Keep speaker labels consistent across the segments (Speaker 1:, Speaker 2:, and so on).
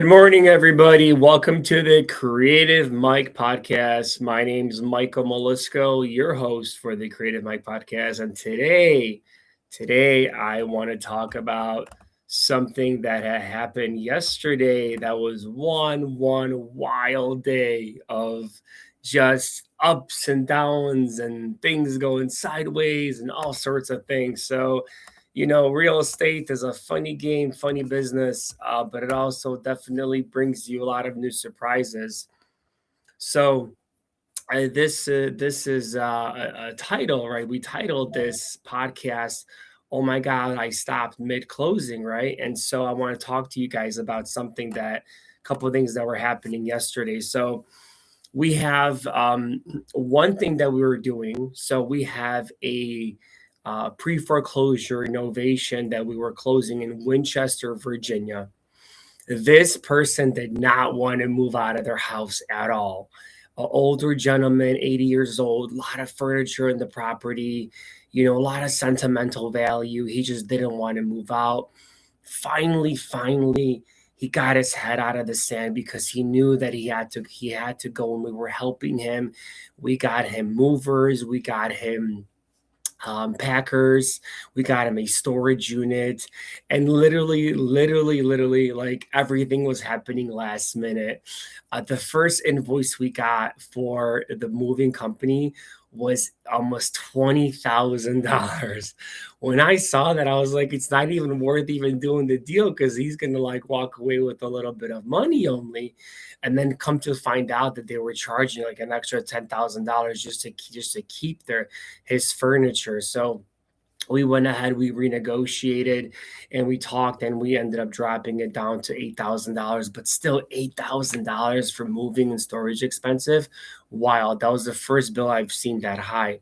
Speaker 1: Good morning, everybody. Welcome to the Creative Mike podcast. My name is Michael Molusco, your host for the Creative Mike podcast. And today I want to talk about something that had happened yesterday. That was one wild day of just ups and downs and things going sideways and all sorts of things. So real estate is a funny game, funny business, but it also definitely brings you a lot of new surprises. So this is a title, right? We titled this podcast, "Oh my God, I stopped mid closing," right? And so I want to talk to you guys about a couple of things that were happening yesterday. So we have one thing that we were doing. So we have a pre foreclosure novation that we were closing in Winchester, Virginia. This person did not want to move out of their house at all. An older gentleman, 80 years old, a lot of furniture in the property, a lot of sentimental value. He just didn't want to move out. Finally, he got his head out of the sand because he knew that he had to go, and we were helping him. We got him movers, we got him packers, we got him a storage unit, and literally, like everything was happening last minute. The first invoice we got for the moving company was almost $20,000. When I saw that, I was like, it's not even worth even doing the deal because he's gonna like walk away with a little bit of money only. And then come to find out that they were charging like an extra $10,000 just to keep his furniture. So we went ahead, we renegotiated, and we talked, and we ended up dropping it down to $8,000. But still, $8,000 for moving and storage expensive. Wow, that was the first bill I've seen that high.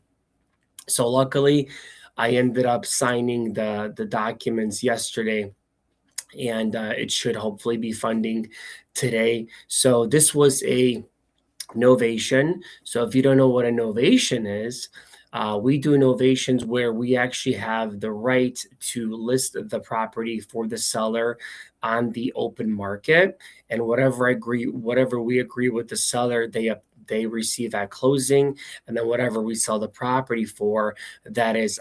Speaker 1: So luckily, I ended up signing the documents yesterday, and it should hopefully be funding today. So this was a novation. So if you don't know what a novation is, we do novations where we actually have the right to list the property for the seller on the open market, and whatever we agree with the seller, they receive at closing, and then whatever we sell the property for, that is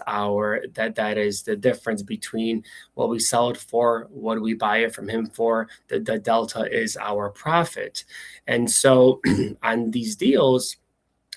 Speaker 1: the difference between what we sell it for, what we buy it from him for. The delta is our profit. And so on these deals,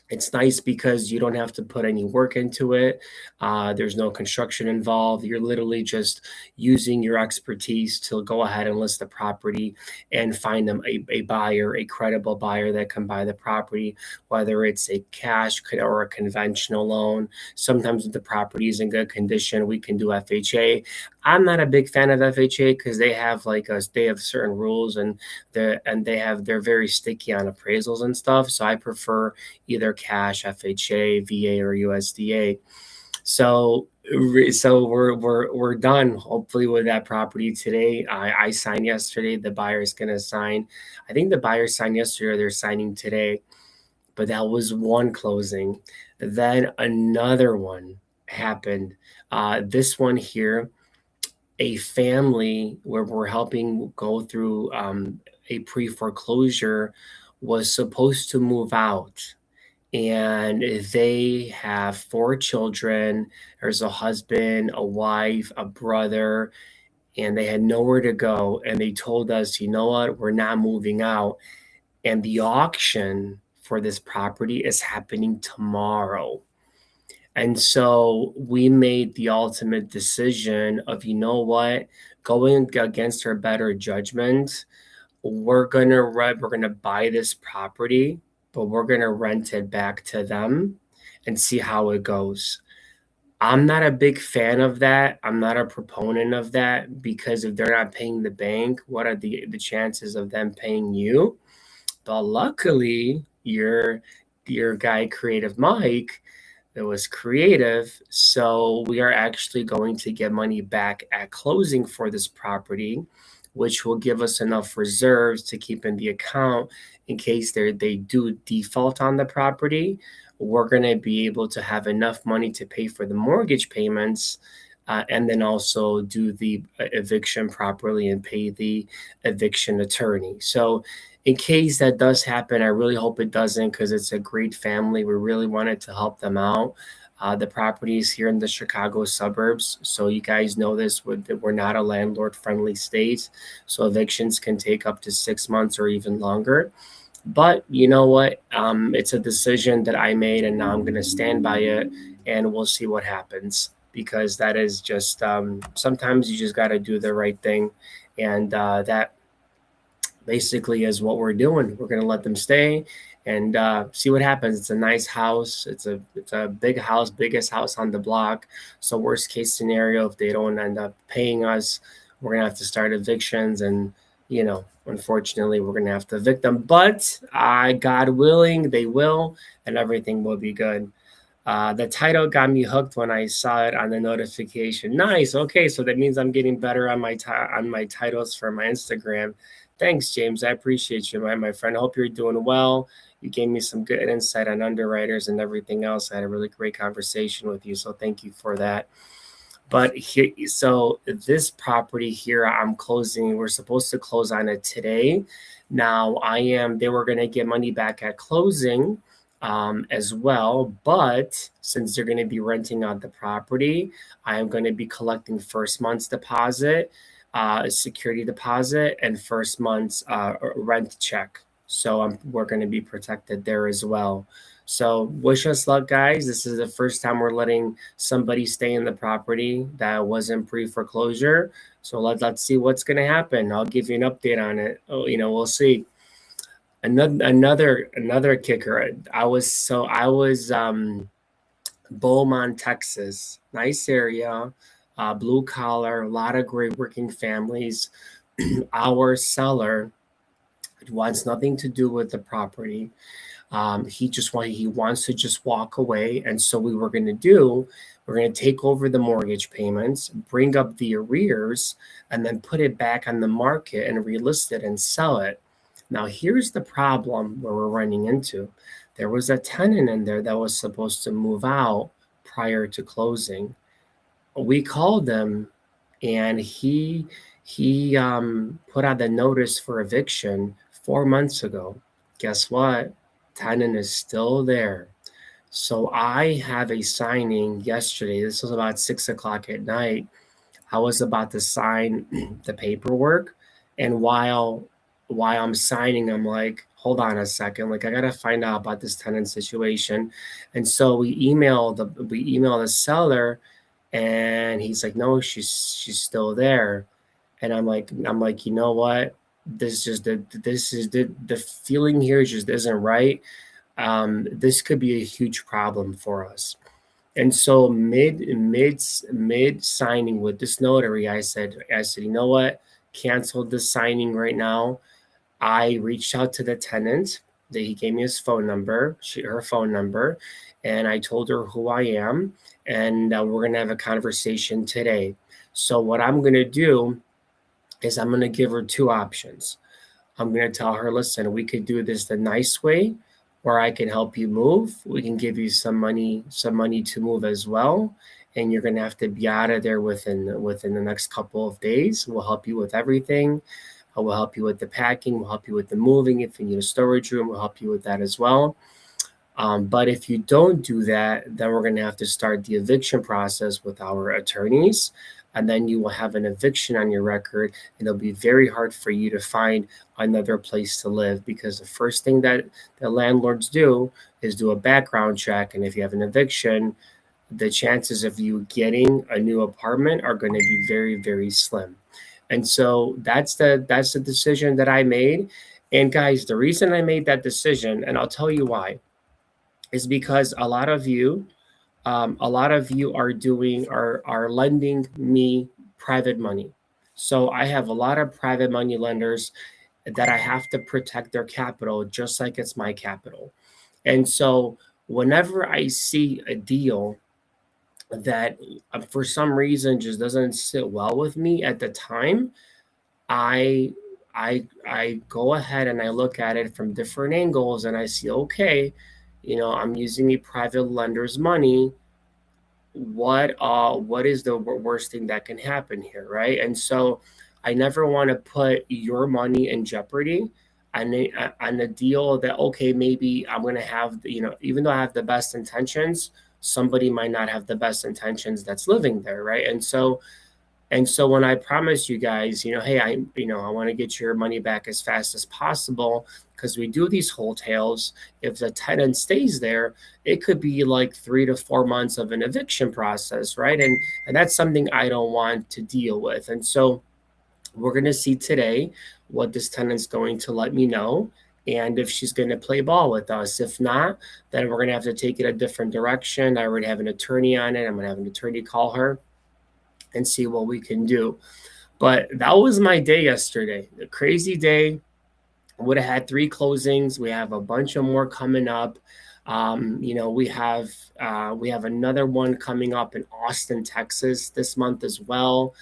Speaker 1: it's nice because you don't have to put any work into it. There's no construction involved. You're literally just using your expertise to go ahead and list the property and find them a buyer, a credible buyer that can buy the property, whether it's a cash or a conventional loan. Sometimes if the property is in good condition, we can do FHA. I'm not a big fan of FHA because they have certain rules, and they're very sticky on appraisals and stuff. So I prefer either cash, FHA, VA, or USDA. So we're done hopefully with that property today. I signed yesterday. The buyer's gonna sign. I think the buyer signed yesterday, or they're signing today. But that was one closing. Then another one happened. This one here, a family where we're helping go through a pre foreclosure, was supposed to move out, and they have four children. There's a husband, a wife, a brother, and they had nowhere to go. And they told us, you know what, we're not moving out. And the auction for this property is happening tomorrow. And so we made the ultimate decision of, you know what, going against our better judgment, we're gonna buy this property, but we're gonna rent it back to them and see how it goes. I'm not a big fan of that. I'm not a proponent of that, because if they're not paying the bank, what are the chances of them paying you? But luckily, your guy Creative Mike, it was creative. So we are actually going to get money back at closing for this property, which will give us enough reserves to keep in the account in case they do default on the property. We're going to be able to have enough money to pay for the mortgage payments, and then also do the eviction properly and pay the eviction attorney. So in case that does happen, I really hope it doesn't, because it's a great family. We really wanted to help them out. The property is here in the Chicago suburbs, so you guys know this. We're not a landlord-friendly state, so evictions can take up to 6 months or even longer. But you know what? It's a decision that I made, and now I'm going to stand by it, and we'll see what happens. Because that is just sometimes you just got to do the right thing, and that basically is what we're doing. We're going to let them stay and see what happens. It's a nice house. It's a big house, biggest house on the block. So worst case scenario, if they don't end up paying us, we're gonna have to start evictions, and unfortunately, we're gonna have to evict them. But God willing, they will, and everything will be good. The title got me hooked when I saw it on the notification. Nice. Okay, so that means I'm getting better on my titles for my Instagram. Thanks, James. I appreciate you, my friend. I hope you're doing well. You gave me some good insight on underwriters and everything else. I had a really great conversation with you, so thank you for that. But here, so this property here, I'm closing. We're supposed to close on it today. Now, they were going to get money back at closing as well. But since they're going to be renting out the property, I am going to be collecting first month's deposit, security deposit, and first month's rent check. So we're going to be protected there as well. So wish us luck, guys. This is the first time we're letting somebody stay in the property that wasn't pre-foreclosure. So let's see what's going to happen. I'll give you an update on it. Oh, we'll see. Another kicker. I was Beaumont, Texas. Nice area, blue collar, a lot of great working families. Our seller wants nothing to do with the property. He wants to just walk away. And so we're going to take over the mortgage payments, bring up the arrears, and then put it back on the market and relist it and sell it. Now, here's the problem where we're running into. There was a tenant in there that was supposed to move out prior to closing. We called him, and he put out the notice for eviction 4 months ago. Guess what? Tenant is still there. So I have a signing yesterday. This was about 6 o'clock at night. I was about to sign the paperwork, and while I'm signing, I'm like, hold on a second, like I gotta find out about this tenant situation. And so we email the seller, and he's like, no, she's still there. And I'm like, you know what? This is the feeling here just isn't right. This could be a huge problem for us. And so mid signing with this notary, I said, you know what? Cancel this signing right now. I reached out to the tenant. That he gave me his phone number, her phone number, and I told her who I am, and we're gonna have a conversation today. So what I'm gonna do is I'm gonna give her two options. I'm gonna tell her, listen, we could do this the nice way, or I can help you move. We can give you some money to move as well. And you're gonna have to be out of there within the next couple of days. We'll help you with everything. We'll help you with the packing. We'll help you with the moving. If you need a storage room, we'll help you with that as well. But if you don't do that, then we're gonna have to start the eviction process with our attorneys. And then you will have an eviction on your record, and it'll be very hard for you to find another place to live, because the first thing that the landlords do is do a background check. And if you have an eviction, the chances of you getting a new apartment are going to be very, very slim. And so that's the decision that I made. And guys, the reason I made that decision, and I'll tell you why, is because a lot of you are lending me private money. So I have a lot of private money lenders that I have to protect their capital, just like it's my capital. And so whenever I see a deal that for some reason just doesn't sit well with me at the time, I I go ahead and I look at it from different angles, and I see, okay, I'm using a private lender's money. what is the worst thing that can happen here, right? And so I never want to put your money in jeopardy on the deal that, okay, maybe I'm going to have, even though I have the best intentions, somebody might not have the best intentions that's living there, right? And so when I promise you guys, hey, I want to get your money back as fast as possible, because we do these wholesales. If the tenant stays there, it could be like 3 to 4 months of an eviction process, right? And that's something I don't want to deal with. And so we're going to see today what this tenant's going to let me know, and if she's going to play ball with us. If not, then we're going to have to take it a different direction. I already have an attorney on it. I'm going to have an attorney call her and see what we can do. But that was my day yesterday. A crazy day. Would have had 3 closings. We have a bunch of more coming up. We have another one coming up in Austin, Texas this month as well.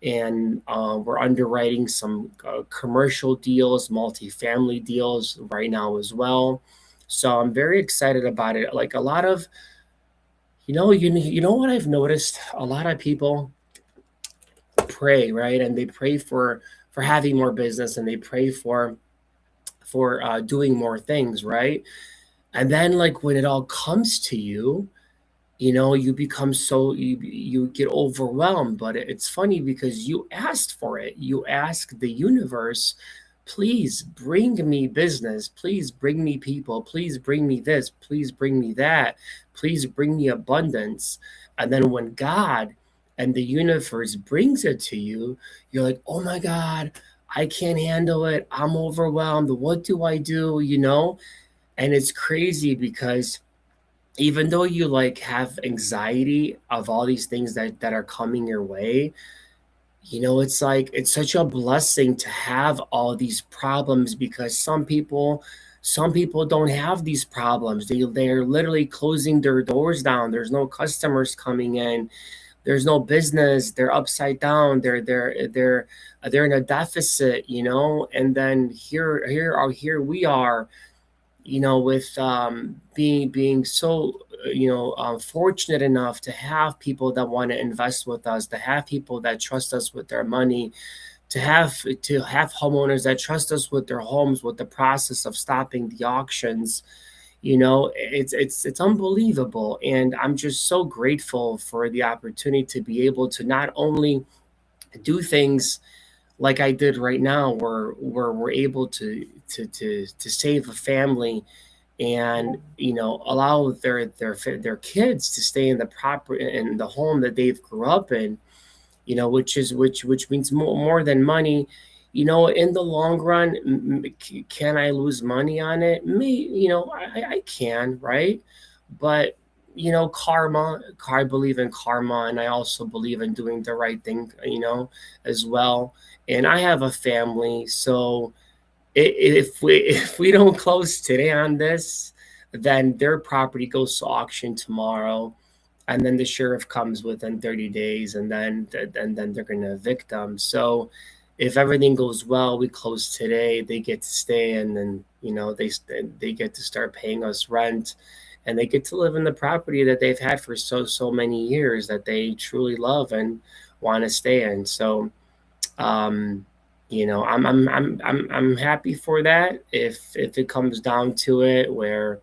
Speaker 1: And we're underwriting some commercial deals, multifamily deals right now as well. So I'm very excited about it. Like a lot of, what I've noticed, a lot of people pray, right? And they pray for having more business, and they pray for doing more things, right? And then, like, when it all comes to you, you become you get overwhelmed. But it's funny because you asked for it. You ask the universe, please bring me business, please bring me people, please bring me this, please bring me that, please bring me abundance. And then when God and the universe brings it to you, you're like, oh my God, I can't handle it, I'm overwhelmed, what do I do? And it's crazy because even though you like have anxiety of all these things that are coming your way, it's like it's such a blessing to have all these problems, because some people don't have these problems. They're literally closing their doors down. There's no customers coming in. There's no business. They're upside down. They're in a deficit, and then here we are, with being so fortunate enough to have people that want to invest with us, to have people that trust us with their money, to have homeowners that trust us with their homes, with the process of stopping the auctions. It's unbelievable, and I'm just so grateful for the opportunity to be able to not only do things like I did right now, where we're able to save a family, and allow their kids to stay in the home that they've grew up in, which means more than money. In the long run, can I lose money on it? I can, right? But karma, I believe in karma, and I also believe in doing the right thing, as well. And I have a family, so if we don't close today on this, then their property goes to auction tomorrow, and then the sheriff comes within 30 days, and then they're going to evict them. So if everything goes well, we close today, they get to stay, and then they get to start paying us rent, and they get to live in the property that they've had for so many years, that they truly love and want to stay in. So um, I'm happy for that. If it comes down to it, where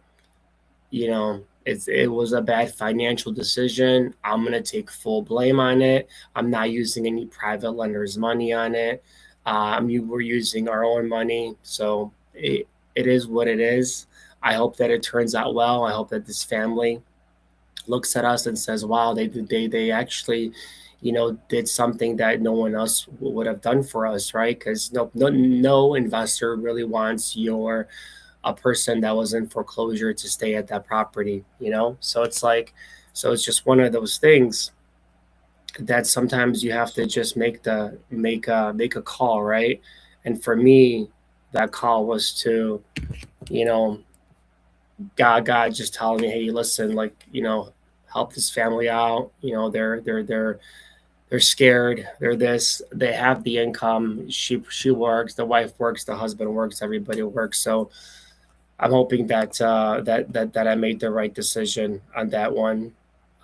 Speaker 1: it was a bad financial decision, I'm gonna take full blame on it. I'm not using any private lenders' money on it. We're using our own money, so it is what it is. I hope that it turns out well. I hope that this family looks at us and says, "Wow, they actually, did something that no one else would have done for us," right? Because no investor really wants a person that was in foreclosure to stay at that property, So it's just one of those things that sometimes you have to just make a call, right? And for me, that call was to, you know, God just telling me, hey, listen, like, help this family out. They're scared. They're this. They have the income. She works. The wife works. The husband works. Everybody works. So I'm hoping that I made the right decision on that one.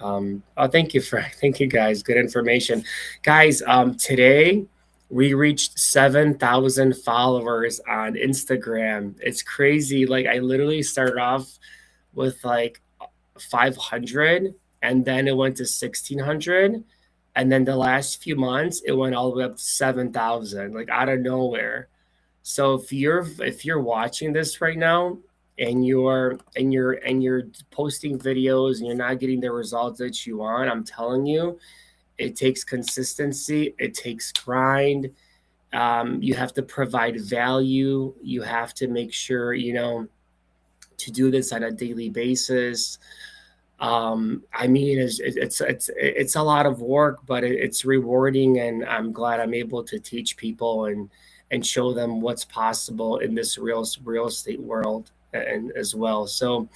Speaker 1: Thank you thank you guys. Good information, guys. Today we reached 7,000 followers on Instagram. It's crazy. Like I literally started off with like 500, and then it went to 1,600, and then the last few months it went all the way up to 7,000, like out of nowhere. So if you're watching this right now and you're posting videos and you're not getting the results that you want, I'm telling you, it takes consistency, it takes grind. You have to provide value. You have to make sure to do this on a daily basis. I mean, it's a lot of work, but it's rewarding, and I'm glad I'm able to teach people and show them what's possible in this real estate world and as well. So,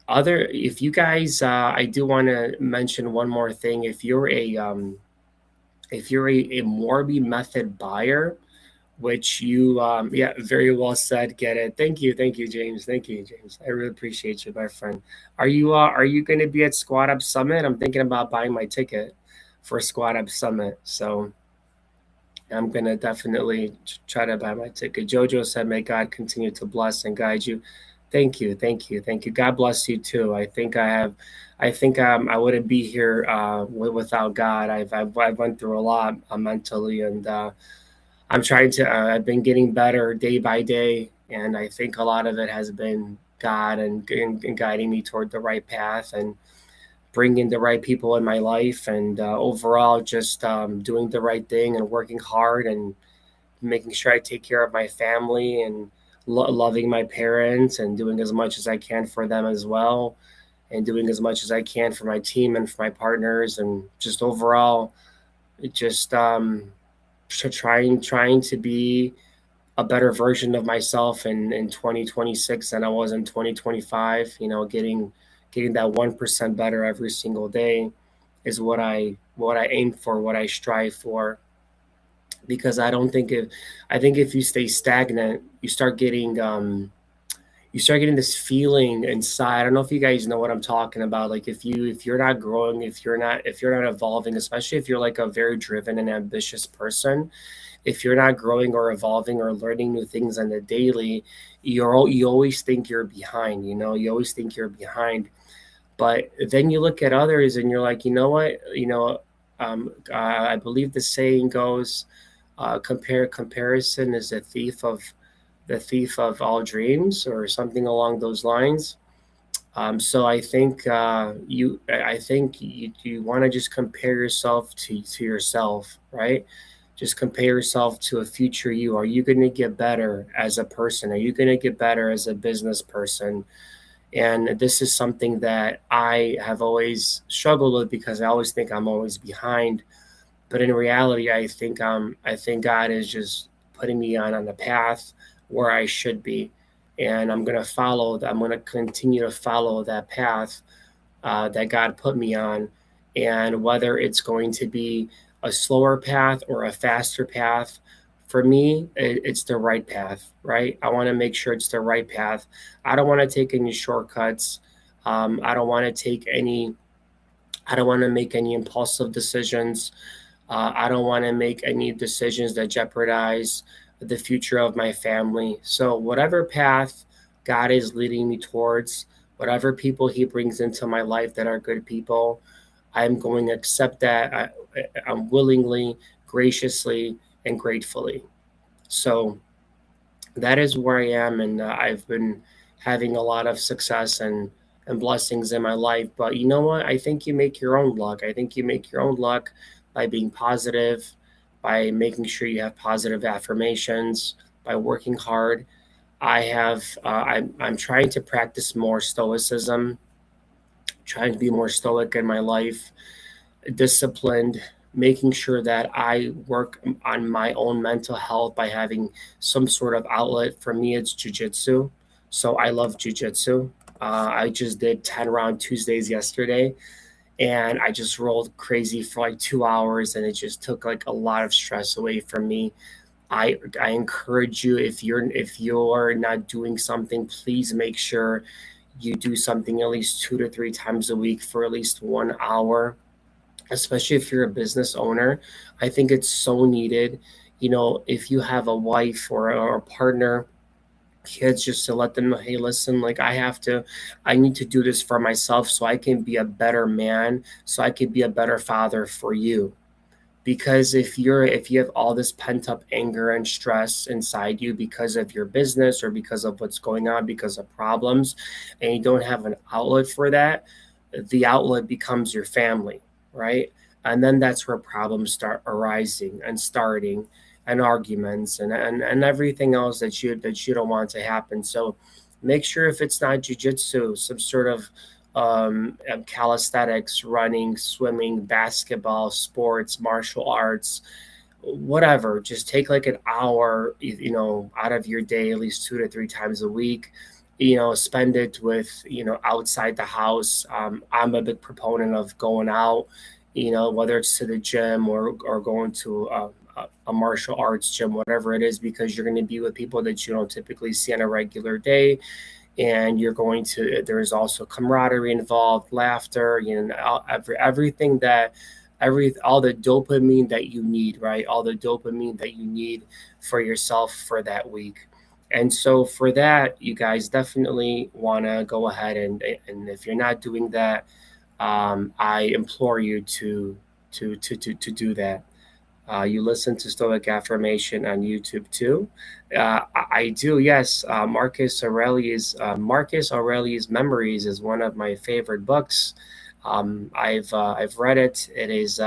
Speaker 1: other if you guys, I do want to mention one more thing. If you're a Morby method buyer, which you yeah, very well said, get it. Thank you, James. Thank you, James. I really appreciate you, my friend. Are you going to be at Squad Up Summit? I'm thinking about buying my ticket for Squad Up Summit, so I'm going to definitely try to buy my ticket. Jojo said, may God continue to bless and guide you. Thank you, thank you, thank you. God bless you too. I think I wouldn't be here without God. I've went through a lot mentally, and I'm trying to. I've been getting better day by day, and I think a lot of it has been God and guiding me toward the right path and bringing the right people in my life, and overall just doing the right thing and working hard and making sure I take care of my family and loving my parents and doing as much as I can for them as well, and doing as much as I can for my team and for my partners, and just overall, just trying to be a better version of myself in 2026 than I was in 2025. Getting that 1% better every single day is what I aim for, what I strive for. Because I think if you stay stagnant, you start getting this feeling inside. I don't know if you guys know what I'm talking about. Like if you're not growing, if you're not evolving, especially if you're like a very driven and ambitious person, if you're not growing or evolving or learning new things on the daily, you always think you're behind. You always think you're behind. But then you look at others and you're like, you know what? I believe the saying goes, comparison is the thief of all dreams, or something along those lines. So I think you want to just compare yourself to yourself, right? Just compare yourself to a future you. Are you going to get better as a person? Are you going to get better as a business person? And this is something that I have always struggled with, because I always think I'm always behind. But in reality, I think God is just putting me on the path where I should be, and I'm gonna follow. I'm gonna continue to follow that path that God put me on, and whether it's going to be a slower path or a faster path. For me, it's the right path, right? I want to make sure it's the right path. I don't want to take any shortcuts. I don't want to take any. I don't want to make any impulsive decisions. I don't want to make any decisions that jeopardize the future of my family. So, whatever path God is leading me towards, whatever people He brings into my life that are good people, I'm going to accept that. I'm willingly, graciously, and gratefully. So, that is where I am, and I've been having a lot of success and blessings in my life. But you know what? I think you make your own luck. I think you make your own luck by being positive, by making sure you have positive affirmations, by working hard. I'm trying to practice more stoicism, trying to be more stoic in my life, disciplined, making sure that I work on my own mental health by having some sort of outlet. For me, it's jujitsu. So I love jujitsu. I just did 10 round Tuesdays yesterday, and I just rolled crazy for like 2 hours, and it just took like a lot of stress away from me. I encourage you, if you're not doing something, please make sure you do something at least 2 to 3 times a week for at least 1 hour, especially if you're a business owner. I think it's so needed. If you have a wife or a partner, kids, just to let them know, hey, listen, like I need to do this for myself so I can be a better man, so I can be a better father for you. Because if you have all this pent up anger and stress inside you because of your business or because of what's going on, because of problems, and you don't have an outlet for that, the outlet becomes your family, right? And then that's where problems start arising and starting, and arguments, and everything else that you don't want to happen. So make sure, if it's not jujitsu, some sort of calisthenics, running, swimming, basketball, sports, martial arts, whatever. Just take like an hour, out of your day, at least 2 to 3 times a week. Spend it with, outside the house. I'm a big proponent of going out, whether it's to the gym or going to a martial arts gym, whatever it is, because you're going to be with people that you don't typically see on a regular day. And there's also camaraderie involved, laughter, everything all the dopamine that you need, right? All the dopamine that you need for yourself for that week. And so for that, you guys definitely want to go ahead, and if you're not doing that, I implore you to do that. You listen to Stoic Affirmation on YouTube too. I do, yes. Marcus Aurelius Memories is one of my favorite books. I've read it. It is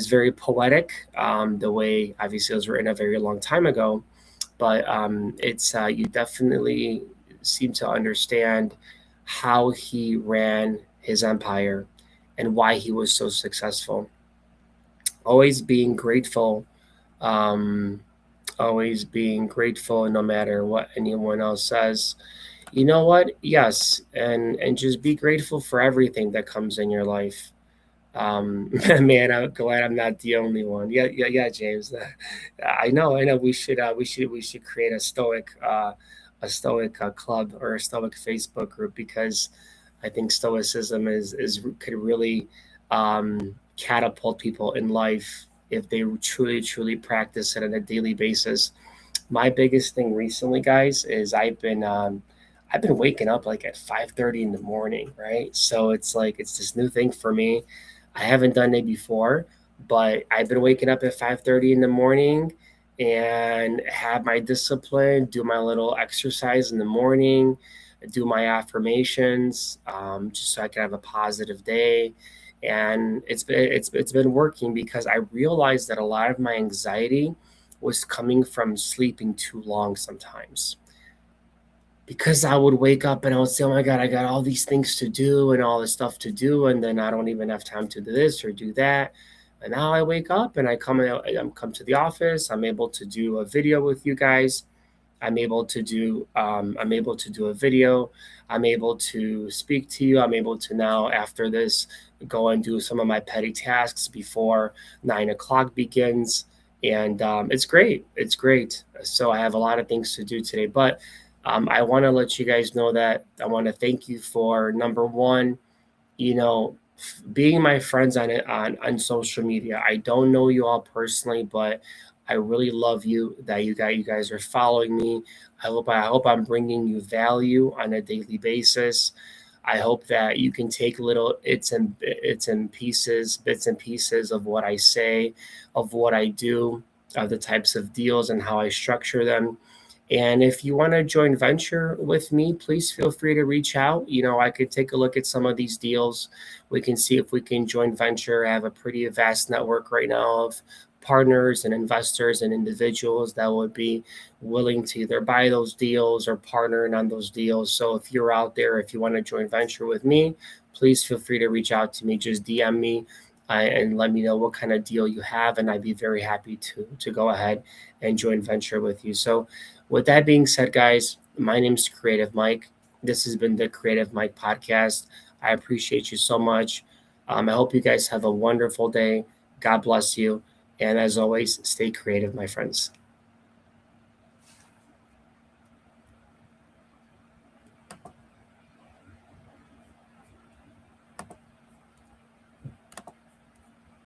Speaker 1: very poetic. The way, obviously, it was written a very long time ago, but it's you definitely seem to understand how he ran his empire and why he was so successful. Always being grateful, um, always being grateful no matter what anyone else says. You know what? Yes, and just be grateful for everything that comes in your life. Man, I'm glad I'm not the only one. Yeah, yeah, yeah, James. I know. We should create a stoic club or a stoic Facebook group, because I think stoicism is could really catapult people in life if they truly practice it on a daily basis. My biggest thing recently, guys, is I've been waking up like at 5:30 in the morning, right? So it's like it's this new thing for me. I haven't done it before, but I've been waking up at 5:30 in the morning and have my discipline, do my little exercise in the morning, do my affirmations, just so I can have a positive day. And it's been working, because I realized that a lot of my anxiety was coming from sleeping too long sometimes, because I would wake up and I would say, "Oh my God, I got all these things to do and all this stuff to do, and then I don't even have time to do this or do that." And now I wake up and I come to the office. I'm able to do a video with you guys. I'm able to do a video. I'm able to speak to you. I'm able to now, after this, go and do some of my petty tasks before 9 o'clock begins. And it's great. It's great. So I have a lot of things to do today, but I want to let you guys know that I want to thank you for, number one, you know, being my friends on social media. I don't know you all personally, but I really love you that you guys are following me. I hope I'm bringing you value on a daily basis. I hope that you can take little bits and pieces of what I say, of what I do, of the types of deals and how I structure them. And if you want to join venture with me, please feel free to reach out. I could take a look at some of these deals. We can see if we can join venture. I have a pretty vast network right now of partners and investors and individuals that would be willing to either buy those deals or partnering on those deals. So if you're out there, if you want to join venture with me, please feel free to reach out to me. Just DM me and let me know what kind of deal you have, and I'd be very happy to go ahead and join venture with you. So with that being said, guys, my name is Creative Mike. This has been the Creative Mike podcast. I appreciate you so much. I hope you guys have a wonderful day. God bless you. And as always, stay creative, my friends.